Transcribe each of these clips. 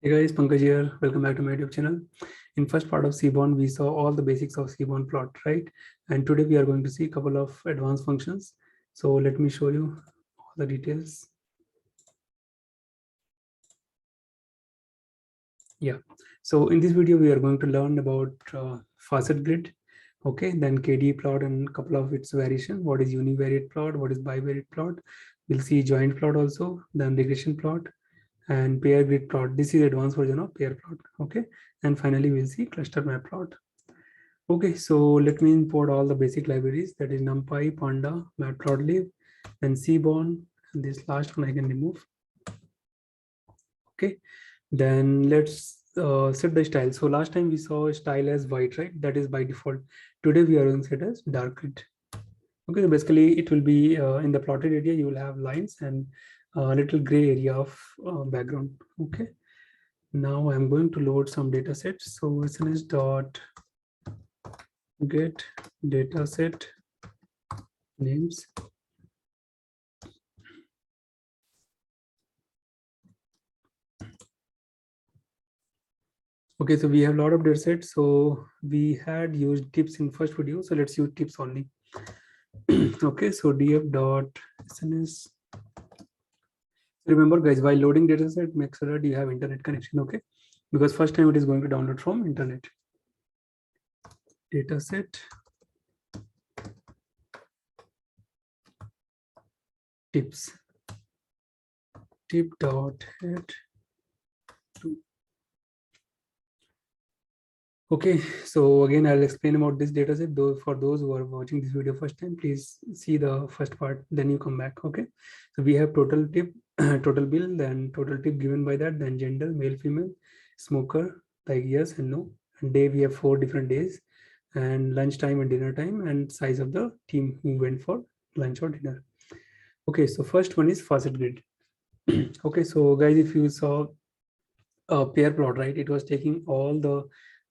Hey guys, Pankaj here. Welcome back to my YouTube channel. In first part of Seaborn, we saw all the basics of Seaborn plot, right? And today we are going to see a couple of advanced functions. So let me show you all the details. Yeah. So in this video, we are going to learn about facet grid. Okay, then KDE plot and a couple of its variation. What is univariate plot? What is bivariate plot? We'll see joint plot also, then regression plot, and pair grid plot. This is advanced version of pair plot. Okay, and finally we'll see cluster map plot. Okay, so let me import all the basic libraries, that is NumPy, Panda, Matplotlib, and Seaborn, and this last one I can remove. Okay, then let's set the style. So last time we saw style as white, right? That is by default. Today we are going to set as dark grid. Okay, so basically it will be in the plotted area, you will have lines and a little gray area of background. Okay, now I'm going to load some data sets. So SNS dot get dataset names. Okay, so we have a lot of data sets. So we had used tips in first video. So let's use tips only. Okay, so df dot sns. Remember guys, while loading data set, make sure that you have internet connection. Okay, because first time it is going to download from internet. Dataset tips tip dot head. Okay, so again, I'll explain about this dataset. Though for those who are watching this video first time, please see the first part, then you come back. Okay, so we have total tip, total bill, then total tip given by that, then gender, male, female, smoker, like yes and no, and day we have 4 different days, and lunch time and dinner time, and size of the team who went for lunch or dinner. Okay, so first one is facet grid. Okay, so guys, if you saw a pair plot, right, it was taking all the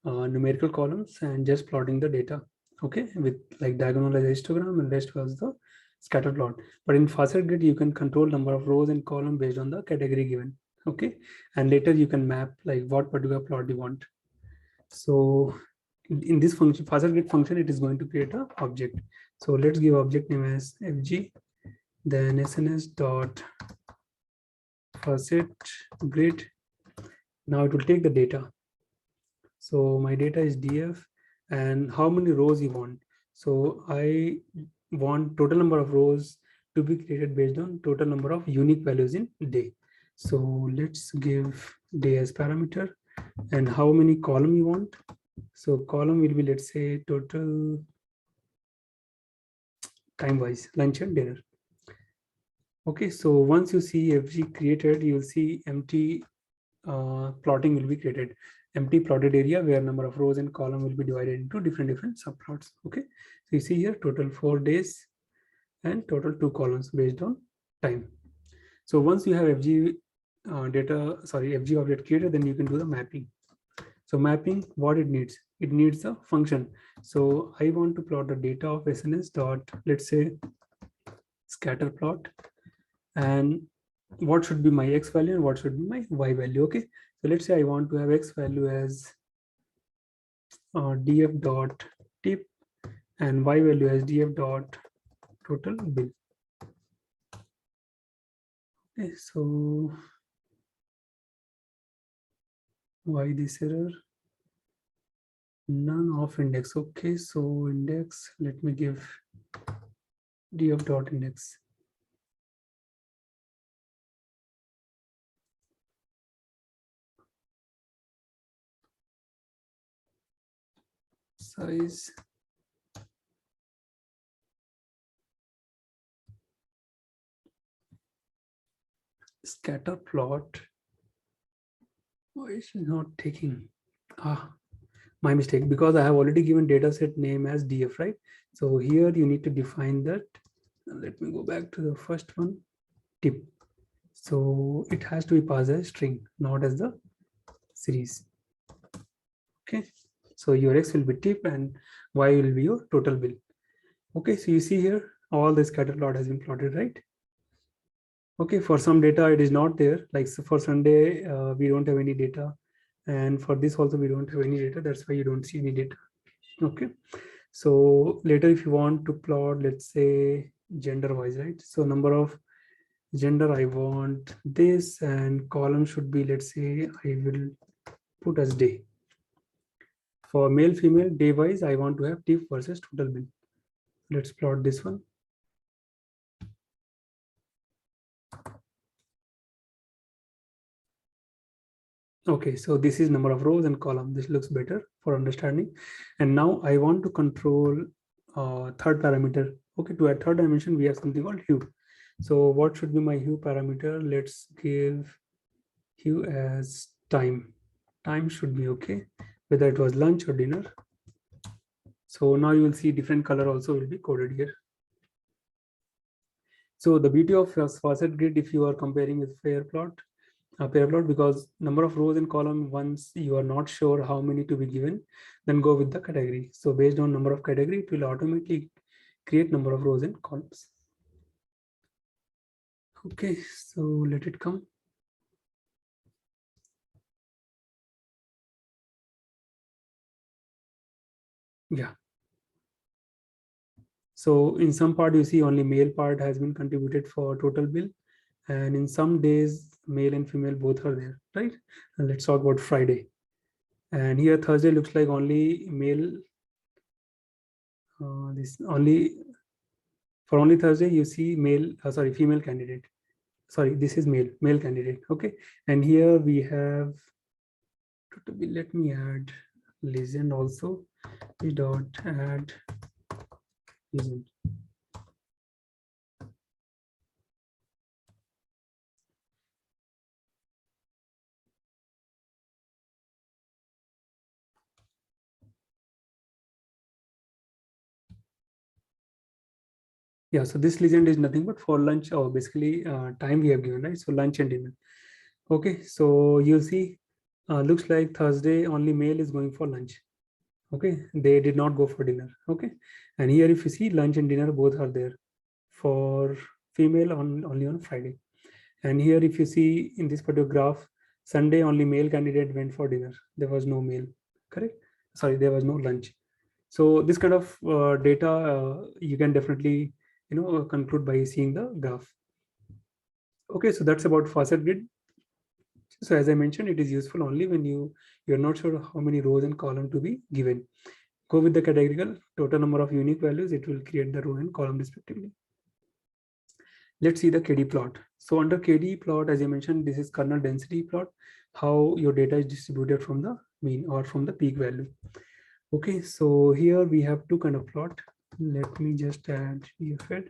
numerical columns and just plotting the data, okay, with like diagonal as histogram, and rest was the scatter plot. But in facet grid, you can control number of rows and column based on the category given, okay, and later you can map like what particular plot you want. So in this function, facet grid function, it is going to create a object. So let's give object name as fg, then sns dot facet grid. Now it will take the data. So my data is df, and how many rows you want. So I want total number of rows to be created based on total number of unique values in day. So let's give day as parameter, and how many column you want. So column will be, let's say, total time wise, lunch and dinner. Okay, so once you see fg created, you will see empty plotting will be created. Empty plotted area where number of rows and column will be divided into different subplots. Okay, so you see here total 4 days and total 2 columns based on time. So once you have fg fg object created, then you can do the mapping. So mapping, what it needs a function. So I want to plot the data of sns dot, let's say, scatter plot, and what should be my x value and what should be my y value. Okay, so let's say I want to have x value as df dot tip and y value as df dot total bill. Okay, so why this error? None of index. Okay, so index, let me give df dot index. Size, scatter plot. Why is it not taking? My mistake, because I have already given dataset name as df, right? So here you need to define that. Let me go back to the first one, tip. So it has to be passed as string, not as the series. Okay, so your x will be tip and y will be your total bill. Okay, so you see here all the scatter plot has been plotted, right? Okay, for some data it is not there, like so for Sunday we don't have any data, and for this also we don't have any data, that's why you don't see any data. Okay, so later if you want to plot, let's say gender wise, right? So number of gender, I want this, and column should be, let's say I will put as day. For male female day wise, I want to have tip versus total bill. Let's plot this one. Okay, so this is number of rows and column. This looks better for understanding. And now I want to control third parameter. Okay, to add third dimension, we have something called hue. So what should be my hue parameter? Let's give hue as time. Time should be okay, whether it was lunch or dinner. So now you will see different color also will be coded here. So the beauty of facet grid, if you are comparing with pair plot, because number of rows in column, once you are not sure how many to be given, then go with the category. So based on number of category, it will automatically create number of rows in columns. Okay, so let it come. Yeah. So in some part you see only male part has been contributed for total bill, and in some days male and female both are there, right? And let's talk about Friday. And here Thursday looks like only male. This only for only Thursday you see male, sorry, female candidate. Sorry, this is male candidate. Okay, and here we have, let me add legend also. We dot add legend. Yeah, so this legend is nothing but for lunch, or basically time we have given, right? So lunch and dinner. Okay, so you'll see, looks like Thursday only male is going for lunch. Okay, they did not go for dinner. Okay, and here if you see lunch and dinner both are there. For female only on Friday. And here if you see in this particular graph, Sunday only male candidate went for dinner. There was no male, correct? Sorry, there was no lunch. So this kind of data you can definitely conclude by seeing the graph. Okay, so that's about facet grid. So as I mentioned, it is useful only when you're not sure how many rows and column to be given. Go with the categorical total number of unique values. It will create the row and column respectively. Let's see the KD plot. So under KD plot, as I mentioned, this is kernel density plot, how your data is distributed from the mean or from the peak value. Okay, so here we have two kind of plot. Let me just add UFED.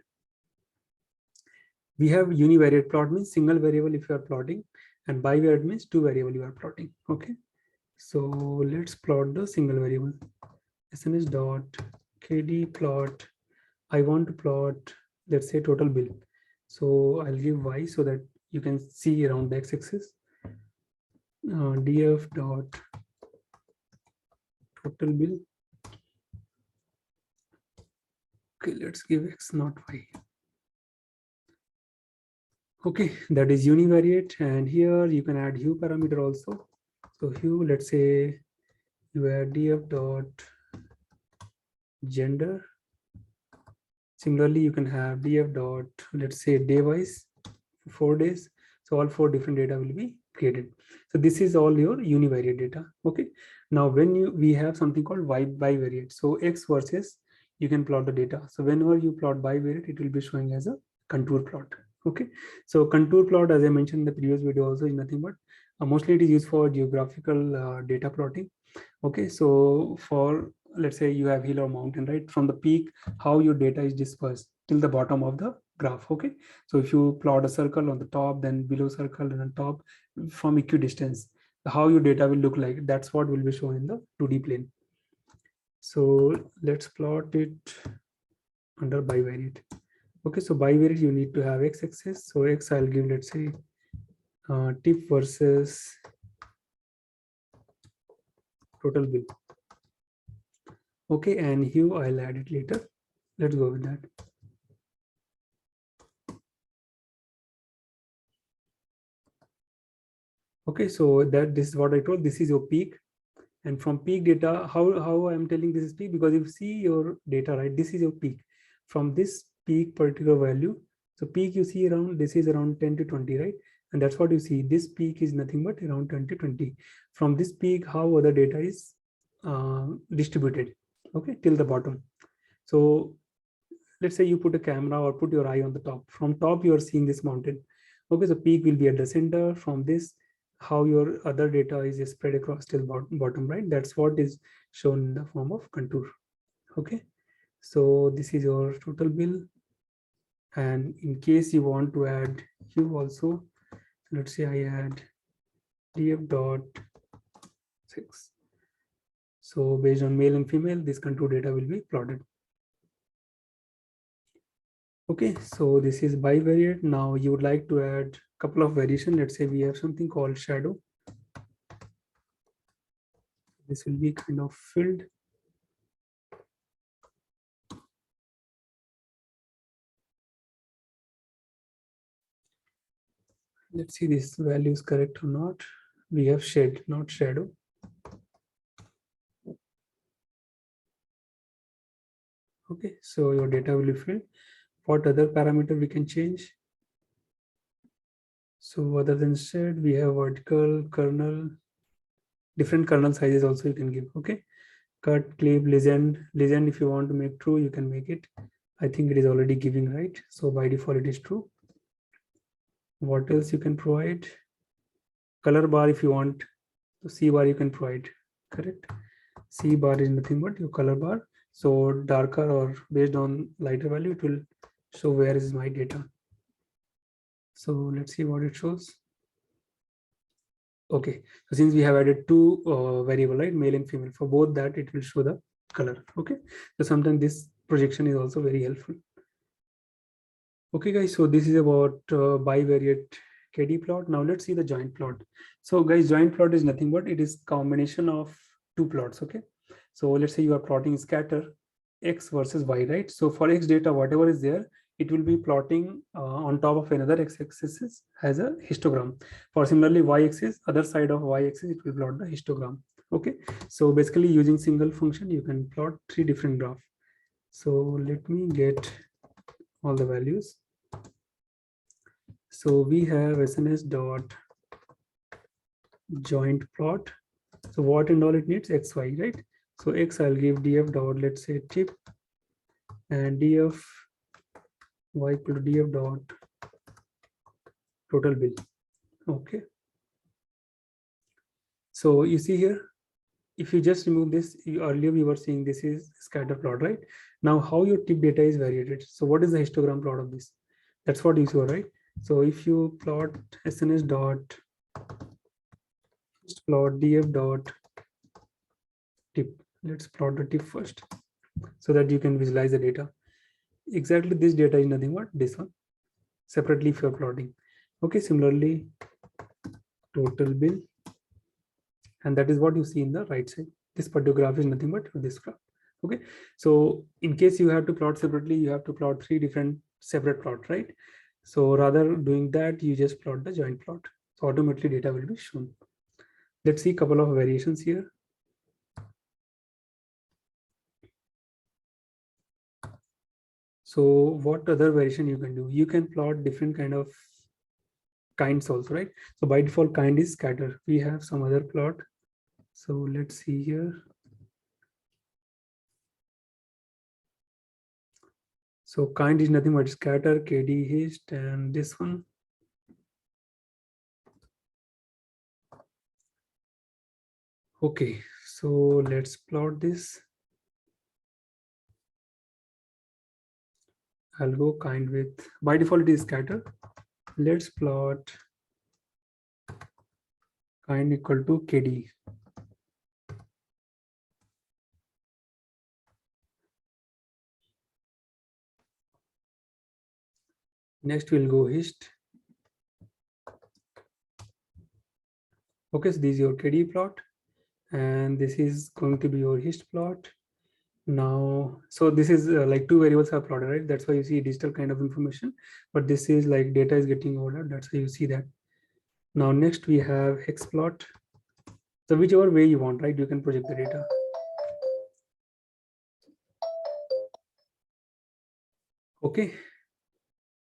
We have univariate plot, means single variable if you are plotting, and bivariate means two variable you are plotting. Okay, so let's plot the single variable. SNS dot KD plot. I want to plot, let's say, total bill. So I'll give Y so that you can see around the x-axis. Df dot total bill. Okay, let's give x not y. Okay, that is univariate, and here you can add hue parameter also. So hue, let's say you add df dot gender. Similarly, you can have df dot, let's say, day wise, 4 days. So all 4 different data will be created. So this is all your univariate data. Okay, now when we have something called bivariate. So x versus, you can plot the data. So whenever you plot bivariate, it will be showing as a contour plot. Okay, so contour plot, as I mentioned in the previous video also, is nothing but mostly it is used for geographical data plotting. Okay, so for, let's say you have hill or mountain, right? From the peak, how your data is dispersed till the bottom of the graph. Okay, so if you plot a circle on the top, then below circle, and on top from equidistance, how your data will look like, that's what will be shown in the 2D plane. So let's plot it under bivariate. Okay, so bivariate you need to have x-axis. So x I'll give, let's say, tip versus total bill. Okay, and hue I'll add it later. Let's go with that. Okay, so this is what I told. This is your peak, and from peak data, how I'm telling this is peak, because if you see your data, right, this is your peak. From this peak particular value, so peak you see around, this is around 10 to 20, right? And that's what you see. This peak is nothing but around 10 to 20. From this peak, how other data is distributed, okay, till the bottom. So let's say you put a camera or put your eye on the top. From top, you are seeing this mountain. Okay, so peak will be at the center. From this, how your other data is spread across till bottom, right? That's what is shown in the form of contour. Okay, so this is your total bill. And in case you want to add hue also, let's say I add df dot 6. So based on male and female, this contour data will be plotted. Okay, so this is bivariate. Now you would like to add a couple of variation. Let's say we have something called shadow. This will be kind of filled. Let's see this value is correct or not. We have shade, not shadow. Okay, so your data will be filled. What other parameter we can change? So other than shade, we have vertical, kernel, different kernel sizes also you can give. Okay, cut, clip, legend. Legend, if you want to make true, you can make it. I think it is already giving, right? So by default, it is true. What else you can provide? Color bar, if you want. So C bar you can provide, correct? C bar is nothing but your color bar. So darker or based on lighter value, it will show where is my data. So let's see what it shows. Okay, so since we have added two variable, right, male and female, for both that it will show the color. Okay, so sometimes this projection is also very helpful. Okay guys, so this is about bivariate KD plot. Now let's see the joint plot. So guys, joint plot is nothing but it is combination of two plots. Okay, so let's say you are plotting scatter x versus y, right? So for x data, whatever is there, it will be plotting on top of another x-axis as a histogram. For similarly y-axis, other side of y-axis, it will plot the histogram. Okay, so basically using single function, you can plot three different graphs. So let me get all the values. So we have SNS dot joint plot. So what and all it needs? XY, right? So X, I'll give df dot, let's say tip, and df y equal to df dot total bill. Okay. So you see here, if you just remove this, earlier we were seeing this is scatter plot, right? Now how your tip data is variated. So what is the histogram plot of this? That's what you saw, right? So if you plot SNS dot plot df dot tip, let's plot the tip first so that you can visualize the data. Exactly, this data is nothing but this one separately if you're plotting. Okay, similarly total bill, and that is what you see in the right side. This particular graph is nothing but this graph. Okay, so in case you have to plot separately, you have to plot three different separate plot, right? So rather doing that, you just plot the joint plot, so automatically data will be shown. Let's see a couple of variations here. So what other variation you can do? You can plot different kinds also, right? So by default kind is scatter. We have some other plot. So let's see here. So kind is nothing but scatter, KD hist, and this one. Okay, so let's plot this. I'll go kind with, by default it is scatter. Let's plot kind equal to KD. Next we'll go hist. Okay, so this is your KD plot, and this is going to be your hist plot. Now, so this is like two variables are plotted, right? That's why you see digital kind of information, but this is like data is getting ordered. That's why you see that. Now next we have hex plot. So whichever way you want, right, you can project the data. Okay,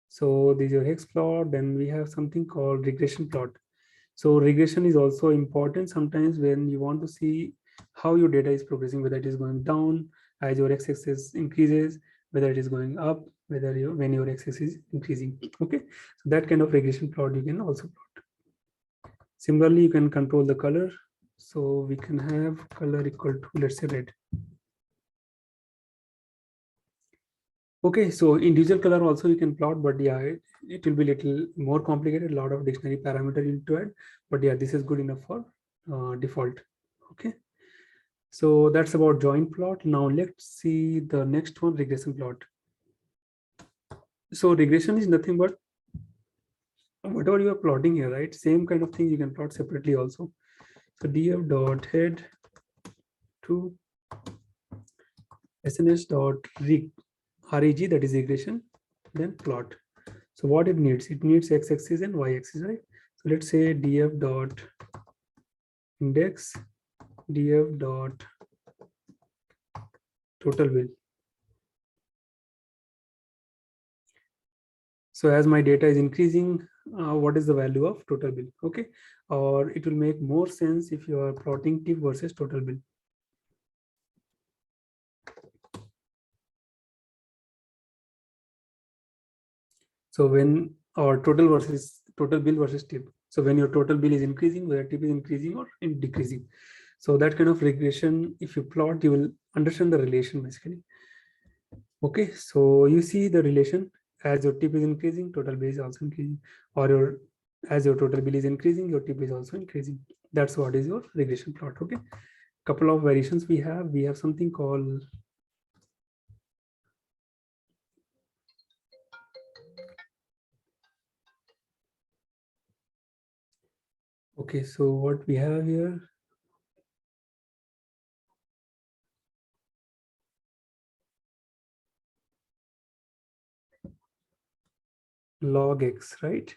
so this is your hex plot. Then we have something called regression plot. So regression is also important sometimes when you want to see how your data is progressing, whether it is going down as your x-axis increases, whether it is going up, whether when your x-axis is increasing. Okay, so that kind of regression plot you can also plot. Similarly, you can control the color. So we can have color equal to, let's say, red. Okay, so individual color also you can plot, but yeah, it will be little more complicated, a lot of dictionary parameter you need to add, but yeah, this is good enough for default. Okay, so that's about joint plot. Now let's see the next one, regression plot. So regression is nothing but whatever you are plotting here, right? Same kind of thing you can plot separately also. So df dot head to sns dot reg, that is regression, then plot. So what it needs x-axis and y-axis, right? So let's say df dot index, df dot total bill. So as my data is increasing, what is the value of total bill? Okay, or it will make more sense if you are plotting tip versus total bill. So when, or total bill versus tip. So when your total bill is increasing, whether tip is increasing or in decreasing. So that kind of regression, if you plot, you will understand the relation basically. Okay, so you see the relation as your tip is increasing, total bill is also increasing, or as your total bill is increasing, your tip is also increasing. That's what is your regression plot. Okay, couple of variations we have something called okay, so what we have here, log x, right?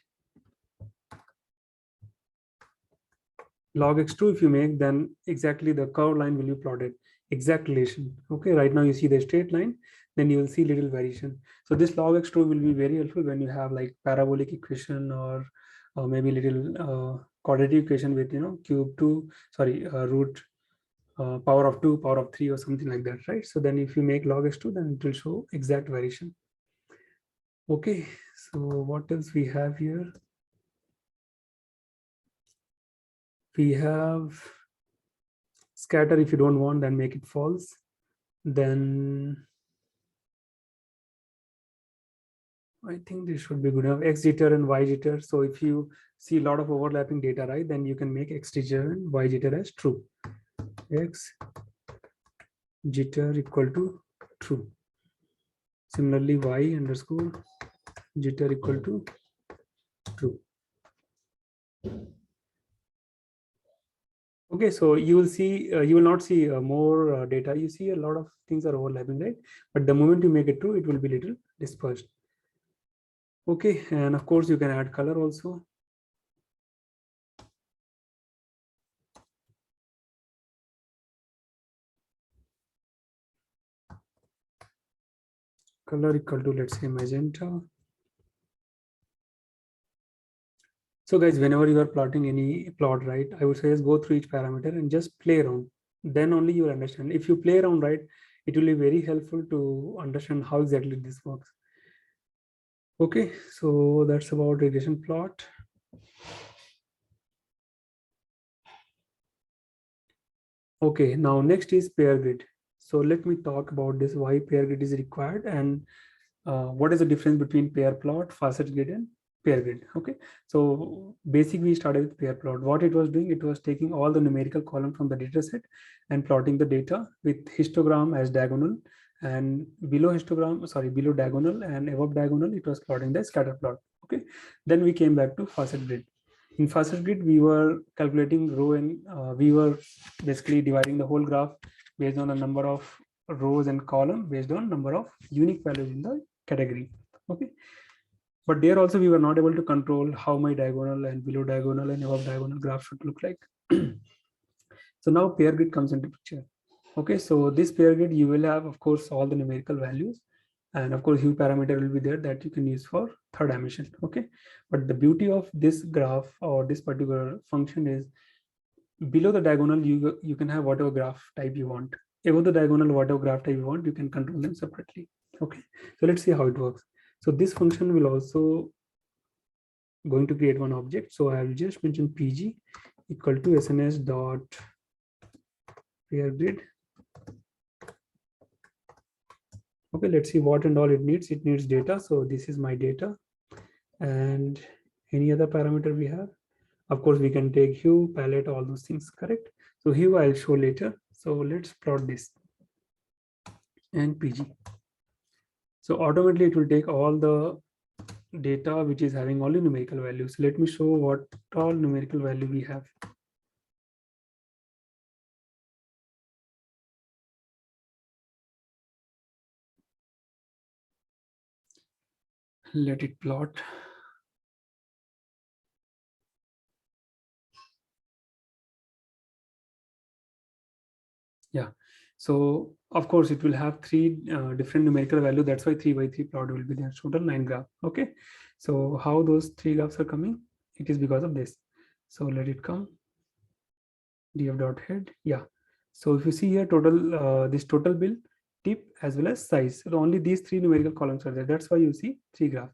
Log x2 if you make, then exactly the curved line will be plotted, exact relation. Okay, right now you see the straight line, then you will see little variation. So this log x2 will be very helpful when you have like parabolic equation or maybe little quadratic equation with root power of 2, power of 3 or something like that, right? So then if you make log x2, then it will show exact variation. Okay, so what else we have here? We have scatter. If you don't want, then make it false. Then I think this should be good enough. X jitter and Y jitter. So if you see a lot of overlapping data, right, then you can make X jitter and Y jitter as true. X jitter equal to true. Similarly, Y underscore jitter equal to true. Okay, so you will see, you will not see more data. You see a lot of things are overlapping, right? But the moment you make it true, it will be little dispersed. Okay, and of course you can add color also. Color equal to, let's say, magenta. So guys, whenever you are plotting any plot, right, I would say just go through each parameter and just play around. Then only you will understand. If you play around, right, it will be very helpful to understand how exactly this works. Okay, so that's about regression plot. Okay, now next is pair grid. So let me talk about this, why pair grid is required and what is the difference between pair plot, facet grid and pair grid. Okay, so basically we started with pair plot. What it was doing, it was taking all the numerical column from the data set and plotting the data with histogram as diagonal, and below diagonal and above diagonal it was plotting the scatter plot. Okay, then we came back to facet grid. In facet grid we were calculating row and we were basically dividing the whole graph based on the number of rows and column based on number of unique values in the category. Okay, But there also we were not able to control how my diagonal and below diagonal and above diagonal graph should look like. So now pair grid comes into picture. Okay, so this pair grid, you will have, of course, all the numerical values, and of course hue parameter will be there that you can use for third dimension. Okay, but the beauty of this graph or this particular function is below the diagonal you can have whatever graph type you want. Above the diagonal, whatever graph type you want, you can control them separately. Okay, so let's see how it works. So this function will also going to create one object. So I will just mention pg equal to sns dot pair grid. Okay, let's see what and all it needs. It needs data, so this is my data. And any other parameter we have, of course we can take hue, palette, all those things, correct? So hue I'll show later. So let's plot this and pg. So automatically it will take all the data which is having only numerical values. Let me show what all numerical value we have. Let it plot. Yeah, so of course it will have three different numerical value. That's why 3 by 3 plot will be there. Total 9 graph. Okay, so how those 3 graphs are coming? It is because of this. So let it come. df dot head. Yeah, so if you see here, total this total bill, tip, as well as size. So only these 3 numerical columns are there. That's why you see 3 graphs.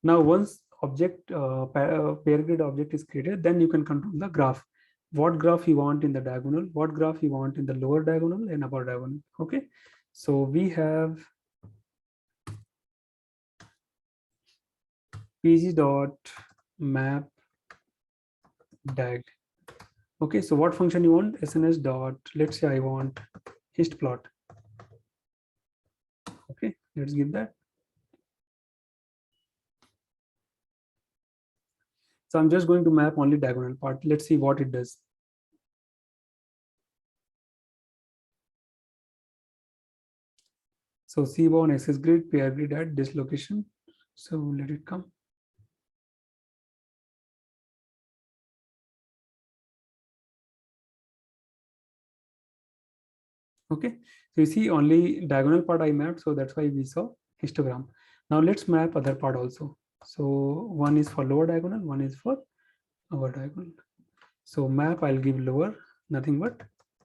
Now once object pair grid object is created, then you can control the graph. What graph you want in the diagonal, what graph you want in the lower diagonal and upper diagonal. Okay, so we have pg dot map dag. Okay, so what function you want? sns dot, let's say I want hist plot. Okay, let's give that. So I'm just going to map only diagonal part. Let's see what it does. So C1 access grid, pair grid at this location. So let it come. Okay, so you see only diagonal part I mapped, so that's why we saw histogram. Now let's map other part also. So one is for lower diagonal, one is for upper diagonal. So map, I'll give lower, nothing but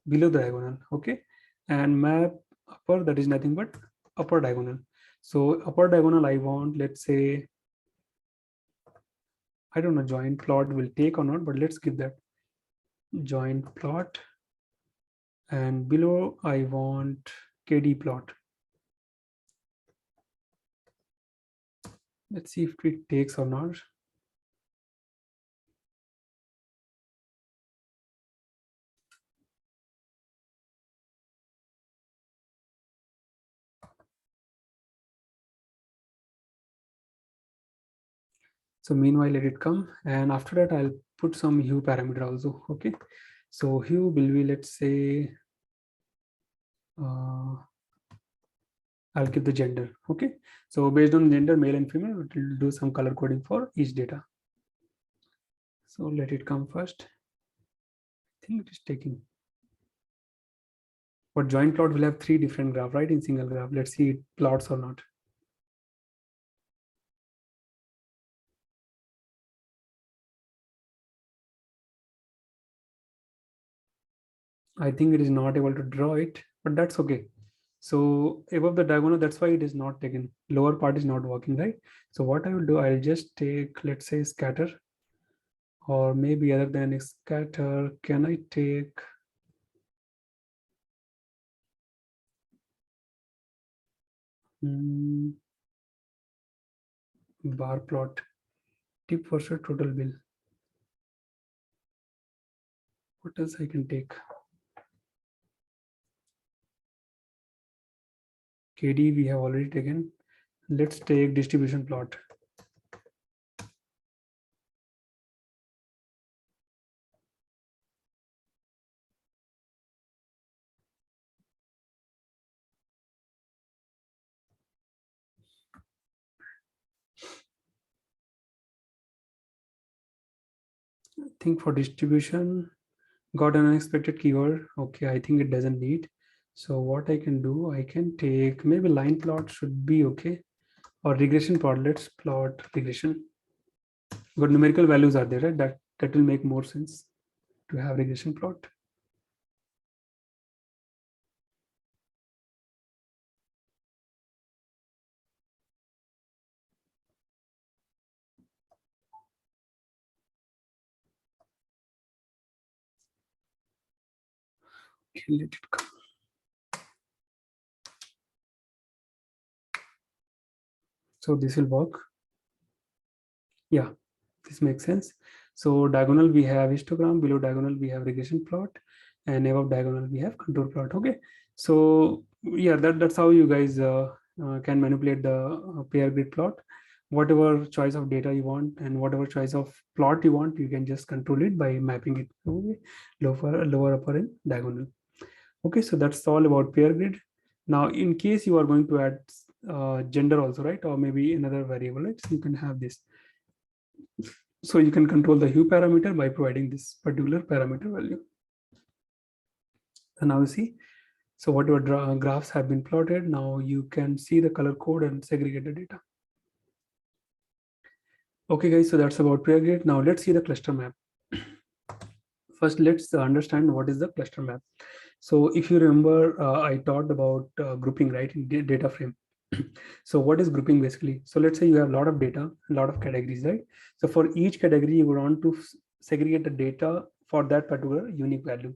below the diagonal. Okay, and map upper, that is nothing but upper diagonal. So upper diagonal I want, let's say, I don't know joint plot will take or not, but let's give that joint plot. And below I want KD plot. Let's see if it takes or not. So meanwhile, let it come. And after that, I'll put some hue parameter also. Okay. So hue will be, let's say, I'll give the gender. Okay. So based on gender, male and female, it will do some color coding for each data. So let it come first. I think it is taking. But joint plot will have 3 different graph, right? In single graph. Let's see it plots or not. I think it is not able to draw it, but that's okay. So above the diagonal, that's why it is not taken. Lower part is not working, right? So what I will do, I'll just take, let's say, scatter, or maybe other than scatter, can I take bar plot, tip versus total bill? What else I can take? KD we have already taken. Let's take distribution plot. I think for distribution, got an unexpected keyword. Okay, I think it doesn't need. So what I can do, I can take maybe line plot should be okay, or regression plot. Let's plot regression. But numerical values are there, right? That will make more sense to have regression plot. Okay, let it come. So this will work. Yeah, this makes sense. So diagonal we have histogram, below diagonal we have regression plot, and above diagonal we have contour plot. Okay, so yeah, that's how you guys can manipulate the pair grid plot. Whatever choice of data you want and whatever choice of plot you want, you can just control it by mapping it. Okay, lower, upper, and diagonal. Okay, so that's all about pair grid. Now, in case you are going to add gender also, right, or maybe another variable, right, so you can have this. So you can control the hue parameter by providing this particular parameter value. And now you see, so whatever graphs have been plotted, now you can see the color code and segregate the data. Okay, guys, so that's about pair grid. Now let's see the cluster map. First, let's understand what is the cluster map. So if you remember, I talked about grouping, right, in data frame. So what is grouping basically? So let's say you have a lot of data, a lot of categories, right? So for each category, you want to segregate the data for that particular unique value.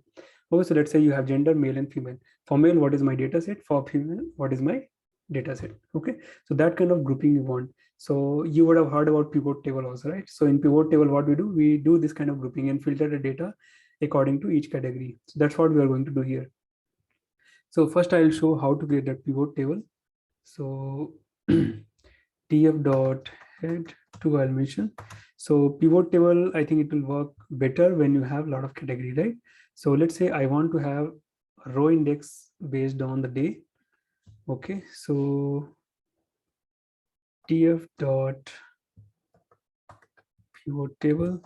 Okay, so let's say you have gender, male and female. For male, what is my data set? For female, what is my data set? Okay, so that kind of grouping you want. So you would have heard about pivot table also, right? So in pivot table, what we do? We do this kind of grouping and filter the data according to each category. So that's what we are going to do here. So first I'll show how to create that pivot table. So tf dot head to I'll mention. So pivot table, I think it will work better when you have a lot of category, right? So let's say I want to have a row index based on the day. Okay, so tf dot pivot table.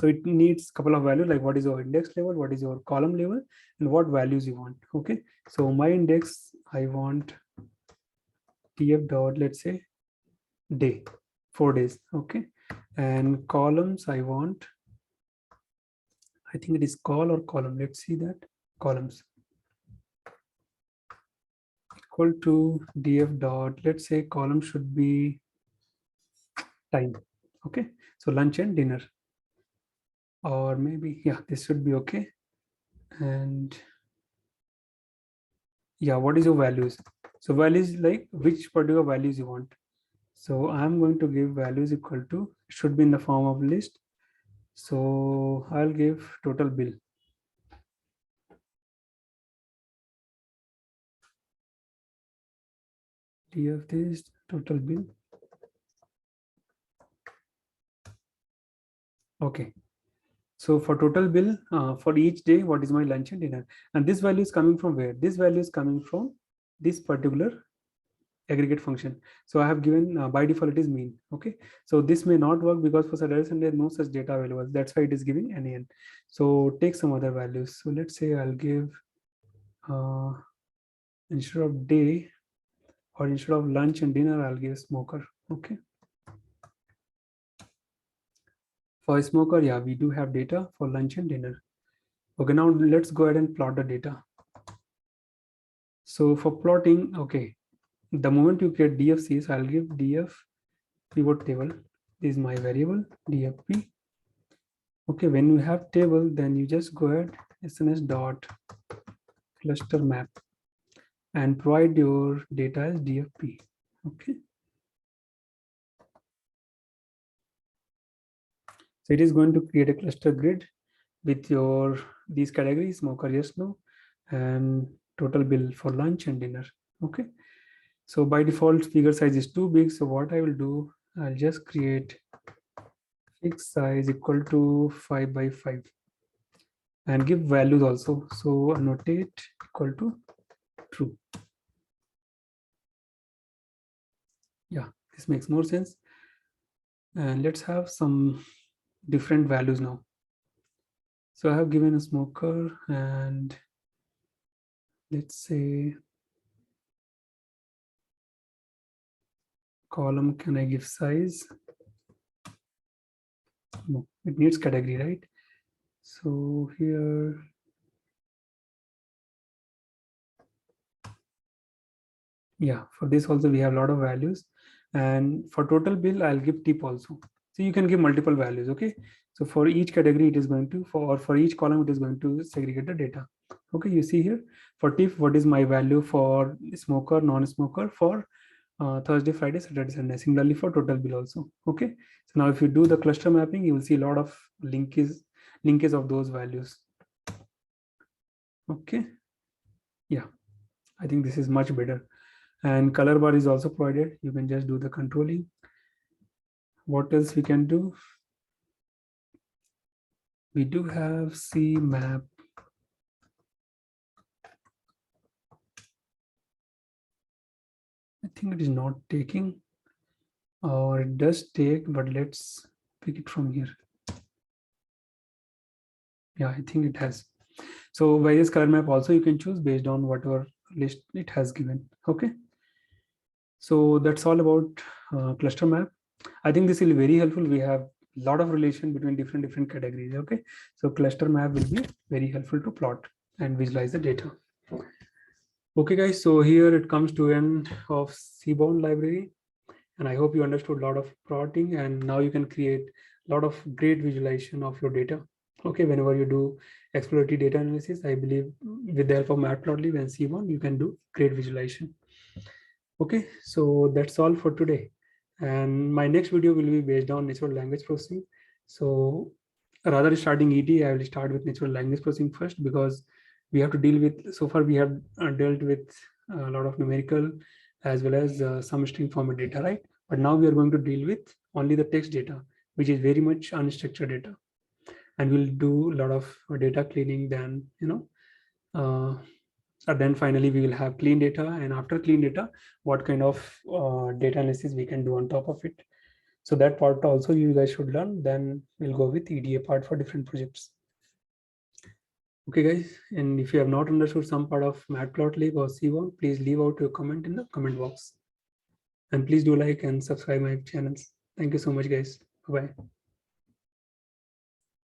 So it needs a couple of values, like what is your index level, what is your column level, and what values you want. Okay, so my index, I want tf dot, let's say day, 4 days. Okay, and columns, I want, I think it is call or column. Let's see that. Columns equal to df dot, let's say column should be time. Okay, so lunch and dinner, or maybe, yeah, this should be okay. And yeah, what is your values? So values, like which particular values you want. So I'm going to give values equal to, should be in the form of list. So I'll give total bill. Df this total bill. Okay. So for total bill for each day, what is my lunch and dinner? And this value is coming from where? This value is coming from this particular aggregate function. So I have given by default it is mean. Okay, so this may not work because for Saturday Sunday no such data available. That's why it is giving NaN. So take some other values. So let's say I'll give instead of day, or instead of lunch and dinner, I'll give smoker. Okay. For smoker, yeah, we do have data for lunch and dinner. Okay, now let's go ahead and plot the data. So for plotting, okay, the moment you create DFCs, I'll give df pivot table. This is my variable dfp. Okay, when you have table, then you just go ahead sns dot cluster map and provide your data as dfp. Okay, so it is going to create a cluster grid with your these categories: smoker, yes, no, and total bill for lunch and dinner. Okay, so by default figure size is too big, so what I will do, I'll just create fixed size equal to 5 by 5 and give values also. So annotate equal to true. Yeah, this makes more sense. And let's have some different values now. So I have given a smoker, and let's say column, can I give size? No, it needs category, right? So here, yeah, for this also we have a lot of values, and for total bill I'll give tip also. So you can give multiple values. Okay, so for each category it is going to, for each column it is going to segregate the data. Okay, you see here for tip, what is my value for smoker, non-smoker, for Thursday, Friday, Saturday, Sunday. Similarly for total bill also. Okay, so now if you do the cluster mapping, you will see a lot of linkage of those values. Okay, yeah, I think this is much better. And color bar is also provided. You can just do the controlling. What else we can do? We do have CMap. I think it is not taking, or it does take, but let's pick it from here. Yeah, I think it has. So various color map also you can choose based on whatever list it has given. Okay, so that's all about cluster map. I think this will be very helpful. We have a lot of relation between different categories. Okay, so cluster map will be very helpful to plot and visualize the data. Okay guys, so here it comes to end of Seaborn library, and I hope you understood a lot of plotting, and now you can create a lot of great visualization of your data. Okay, whenever you do exploratory data analysis, I believe with the help of Matplotlib and Seaborn, you can do great visualization. Okay, so that's all for today. And my next video will be based on natural language processing. So rather starting ET, I will start with natural language processing first, because we have to deal with, so far we have dealt with a lot of numerical as well as some string format data, right? But now we are going to deal with only the text data, which is very much unstructured data. And we'll do a lot of data cleaning, then, and then finally we will have clean data, and after clean data, what kind of data analysis we can do on top of it. So that part also you guys should learn. Then we'll go with EDA part for different projects. Okay guys, and if you have not understood some part of Matplotlib or Seaborn, please leave out your comment in the comment box. And please do like and subscribe my channels. Thank you so much guys. Bye-bye.